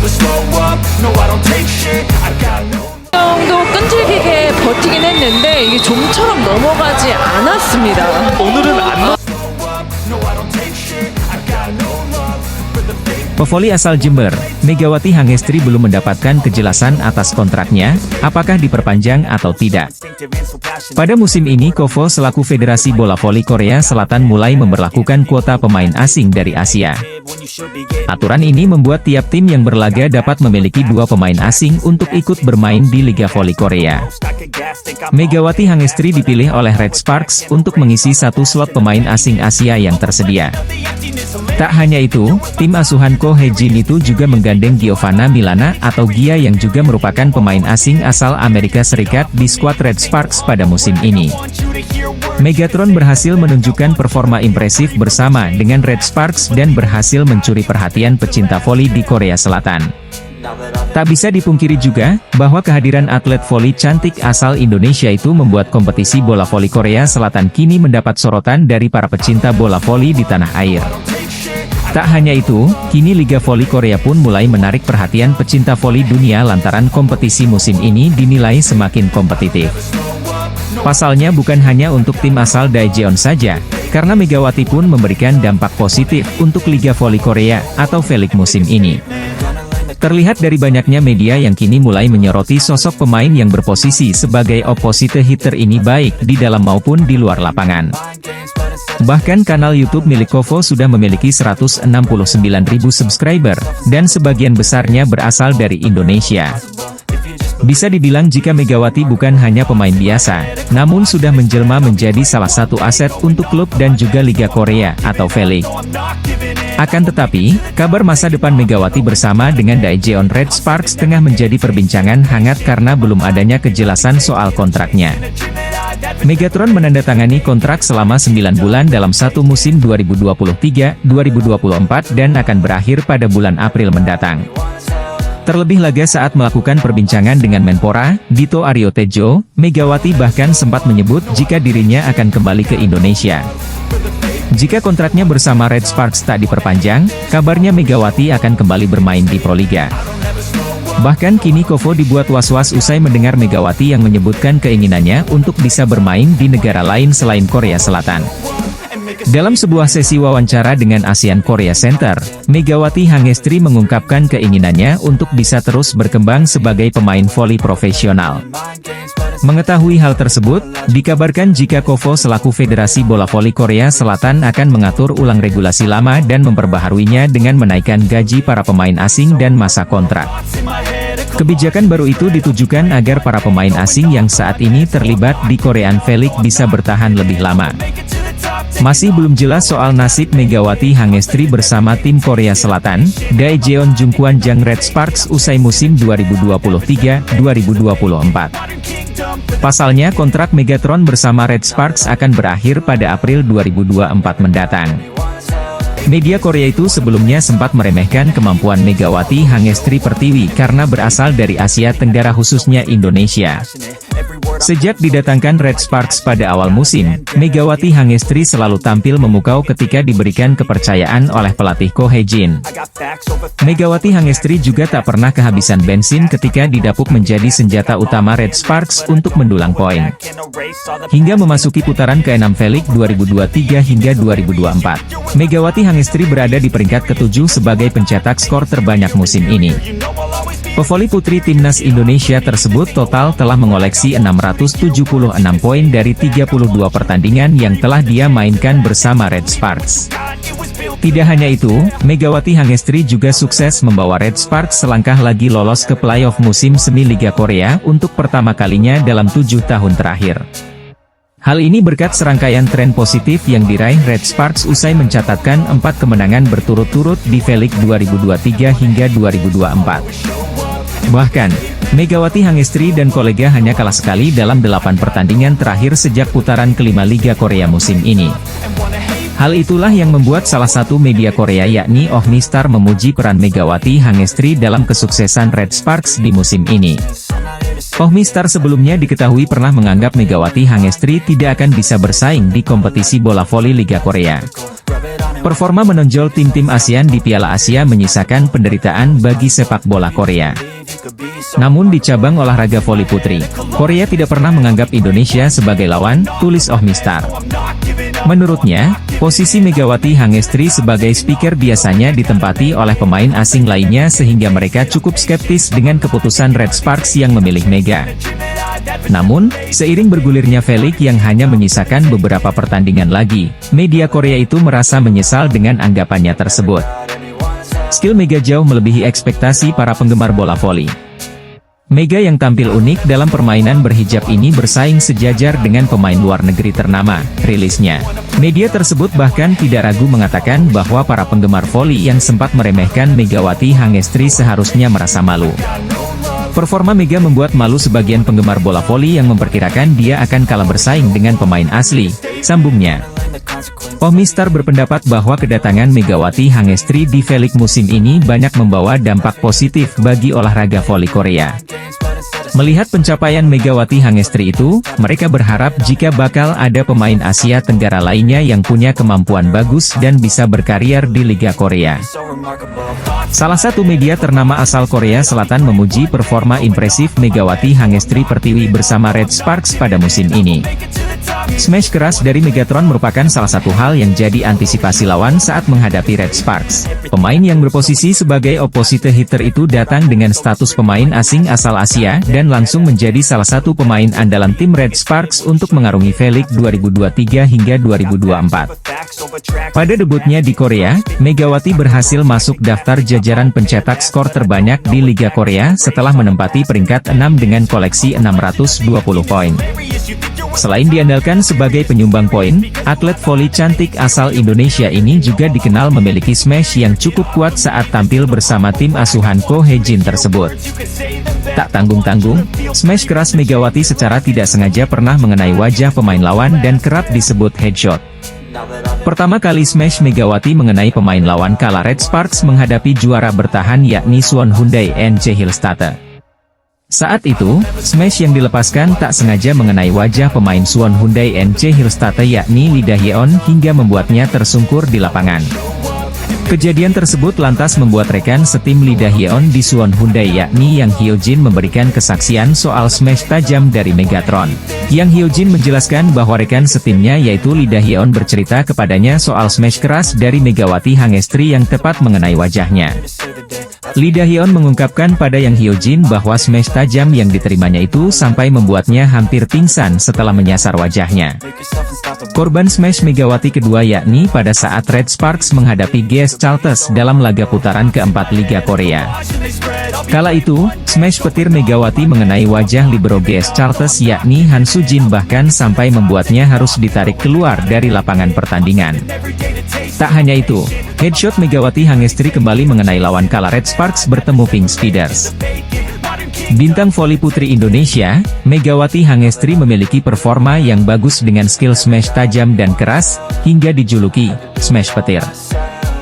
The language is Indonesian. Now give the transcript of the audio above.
never slow up, no I don't take shit, I got no. 정도 끈질기게 버티긴 했는데 이게 좀처럼 넘어가지 않았습니다. 오늘은 안 Pevoli asal Jember, Megawati Hangestri belum mendapatkan kejelasan atas kontraknya, apakah diperpanjang atau tidak. Pada musim ini Kovo selaku Federasi Bola Voli Korea Selatan mulai memberlakukan kuota pemain asing dari Asia. Aturan ini membuat tiap tim yang berlaga dapat memiliki 2 pemain asing untuk ikut bermain di Liga Voli Korea. Megawati Hangestri dipilih oleh Red Sparks untuk mengisi 1 slot pemain asing Asia yang tersedia. Tak hanya itu, tim asuhan Ko Hye-jin itu juga menggandeng Giovanna Milana atau Gia yang juga merupakan pemain asing asal Amerika Serikat di skuad Red Sparks pada musim ini. Megatron berhasil menunjukkan performa impresif bersama dengan Red Sparks dan berhasil mencuri perhatian pecinta voli di Korea Selatan. Tak bisa dipungkiri juga, bahwa kehadiran atlet voli cantik asal Indonesia itu membuat kompetisi bola voli Korea Selatan kini mendapat sorotan dari para pecinta bola voli di tanah air. Tak hanya itu, kini Liga Voli Korea pun mulai menarik perhatian pecinta voli dunia lantaran kompetisi musim ini dinilai semakin kompetitif. Pasalnya bukan hanya untuk tim asal Daejeon saja, karena Megawati pun memberikan dampak positif untuk Liga Voli Korea atau V-League musim ini. Terlihat dari banyaknya media yang kini mulai menyoroti sosok pemain yang berposisi sebagai opposite hitter ini baik di dalam maupun di luar lapangan. Bahkan kanal YouTube milik Kovo sudah memiliki 169.000 subscriber, dan sebagian besarnya berasal dari Indonesia. Bisa dibilang jika Megawati bukan hanya pemain biasa, namun sudah menjelma menjadi salah satu aset untuk klub dan juga Liga Korea atau V-League. Akan tetapi, kabar masa depan Megawati bersama dengan Daejeon Red Sparks tengah menjadi perbincangan hangat karena belum adanya kejelasan soal kontraknya. Megatron menandatangani kontrak selama 9 bulan dalam satu musim 2023-2024 dan akan berakhir pada bulan April mendatang. Terlebih lagi saat melakukan perbincangan dengan Menpora, Dito Aryo Tejo, Megawati bahkan sempat menyebut jika dirinya akan kembali ke Indonesia. Jika kontraknya bersama Red Sparks tak diperpanjang, kabarnya Megawati akan kembali bermain di Proliga. Bahkan kini Kovo dibuat was-was usai mendengar Megawati yang menyebutkan keinginannya untuk bisa bermain di negara lain selain Korea Selatan. Dalam sebuah sesi wawancara dengan ASEAN Korea Center, Megawati Hangestri mengungkapkan keinginannya untuk bisa terus berkembang sebagai pemain voli profesional. Mengetahui hal tersebut, dikabarkan jika Kovo selaku Federasi Bola Voli Korea Selatan akan mengatur ulang regulasi lama dan memperbaharuinya dengan menaikkan gaji para pemain asing dan masa kontrak. Kebijakan baru itu ditujukan agar para pemain asing yang saat ini terlibat di Korean V-League bisa bertahan lebih lama. Masih belum jelas soal nasib Megawati Hangestri bersama tim Korea Selatan, Daejeon Jungkwanjang Red Sparks usai musim 2023-2024. Pasalnya kontrak Megatron bersama Red Sparks akan berakhir pada April 2024 mendatang. Media Korea itu sebelumnya sempat meremehkan kemampuan Megawati Hangestri Pertiwi karena berasal dari Asia Tenggara khususnya Indonesia. Sejak didatangkan Red Sparks pada awal musim, Megawati Hangestri selalu tampil memukau ketika diberikan kepercayaan oleh pelatih Ko Hye-jin. Megawati Hangestri juga tak pernah kehabisan bensin ketika didapuk menjadi senjata utama Red Sparks untuk mendulang poin. Hingga memasuki putaran ke-6 V-League 2023 hingga 2024, Megawati Hangestri berada di peringkat ke-7 sebagai pencetak skor terbanyak musim ini. Pevoli putri timnas Indonesia tersebut total telah mengoleksi 676 poin dari 32 pertandingan yang telah dia mainkan bersama Red Sparks. Tidak hanya itu, Megawati Hangestri juga sukses membawa Red Sparks selangkah lagi lolos ke playoff musim semi Liga Korea untuk pertama kalinya dalam 7 tahun terakhir. Hal ini berkat serangkaian tren positif yang diraih Red Sparks usai mencatatkan 4 kemenangan berturut-turut di V-League 2023 hingga 2024. Bahkan, Megawati Hangestri dan kolega hanya kalah sekali dalam 8 pertandingan terakhir sejak putaran kelima Liga Korea musim ini. Hal itulah yang membuat salah satu media Korea yakni Ohni Star memuji peran Megawati Hangestri dalam kesuksesan Red Sparks di musim ini. Ohni Star sebelumnya diketahui pernah menganggap Megawati Hangestri tidak akan bisa bersaing di kompetisi bola voli Liga Korea. Performa menonjol tim-tim ASEAN di Piala Asia menyisakan penderitaan bagi sepak bola Korea. Namun di cabang olahraga voli putri, Korea tidak pernah menganggap Indonesia sebagai lawan, tulis Oh Mistar. Menurutnya, posisi Megawati Hangestri sebagai speaker biasanya ditempati oleh pemain asing lainnya sehingga mereka cukup skeptis dengan keputusan Red Sparks yang memilih Mega. Namun, seiring bergulirnya V-League yang hanya menyisakan beberapa pertandingan lagi, media Korea itu merasa menyesal dengan anggapannya tersebut. Skill Mega jauh melebihi ekspektasi para penggemar bola voli. Mega yang tampil unik dalam permainan berhijab ini bersaing sejajar dengan pemain luar negeri ternama, rilisnya. Media tersebut bahkan tidak ragu mengatakan bahwa para penggemar voli yang sempat meremehkan Megawati Hangestri seharusnya merasa malu. Performa Mega membuat malu sebagian penggemar bola voli yang memperkirakan dia akan kalah bersaing dengan pemain asli, sambungnya. Oh Mistar berpendapat bahwa kedatangan Megawati Hangestri di V-League musim ini banyak membawa dampak positif bagi olahraga voli Korea. Melihat pencapaian Megawati Hangestri itu, mereka berharap jika bakal ada pemain Asia Tenggara lainnya yang punya kemampuan bagus dan bisa berkarier di Liga Korea. Salah satu media ternama asal Korea Selatan memuji performa impresif Megawati Hangestri Pertiwi bersama Red Sparks pada musim ini. Smash keras dari Megatron merupakan salah satu hal yang jadi antisipasi lawan saat menghadapi Red Sparks. Pemain yang berposisi sebagai opposite hitter itu datang dengan status pemain asing asal Asia dan langsung menjadi salah satu pemain andalan tim Red Sparks untuk mengarungi V-League 2023 hingga 2024. Pada debutnya di Korea, Megawati berhasil masuk daftar jajaran pencetak skor terbanyak di Liga Korea setelah menempati peringkat 6 dengan koleksi 620 poin. Selain diandalkan sebagai penyumbang poin, atlet voli cantik asal Indonesia ini juga dikenal memiliki smash yang cukup kuat saat tampil bersama tim asuhan Ko Hye-jin tersebut. Tak tanggung-tanggung, smash keras Megawati secara tidak sengaja pernah mengenai wajah pemain lawan dan kerap disebut headshot. Pertama kali smash Megawati mengenai pemain lawan kala Red Sparks menghadapi juara bertahan yakni Suwon Hyundai NC Hillstatte. Saat itu, smash yang dilepaskan tak sengaja mengenai wajah pemain Suwon Hyundai NC Hillstatte yakni Lee Da-hyeon hingga membuatnya tersungkur di lapangan. Kejadian tersebut lantas membuat rekan setim Lee Da-hyeon di Suwon Hyundai yakni Yang Hyo-jin memberikan kesaksian soal smash tajam dari Megatron. Yang Hyo-jin menjelaskan bahwa rekan setimnya yaitu Lee Da-hyeon bercerita kepadanya soal smash keras dari Megawati Hangestri yang tepat mengenai wajahnya. Lee Da-hyeon mengungkapkan pada Yang Hyo-jin bahwa smash tajam yang diterimanya itu sampai membuatnya hampir pingsan setelah menyasar wajahnya. Korban smash Megawati kedua yakni pada saat Red Sparks menghadapi GS Chalters dalam laga putaran keempat Liga Korea. Kala itu, smash petir Megawati mengenai wajah libero GS Chalters yakni Han Soo-jin bahkan sampai membuatnya harus ditarik keluar dari lapangan pertandingan. Tak hanya itu, headshot Megawati Hangestri kembali mengenai lawan kala Red Sparks bertemu Pink Speeders. Bintang voli putri Indonesia, Megawati Hangestri memiliki performa yang bagus dengan skill smash tajam dan keras, hingga dijuluki smash petir.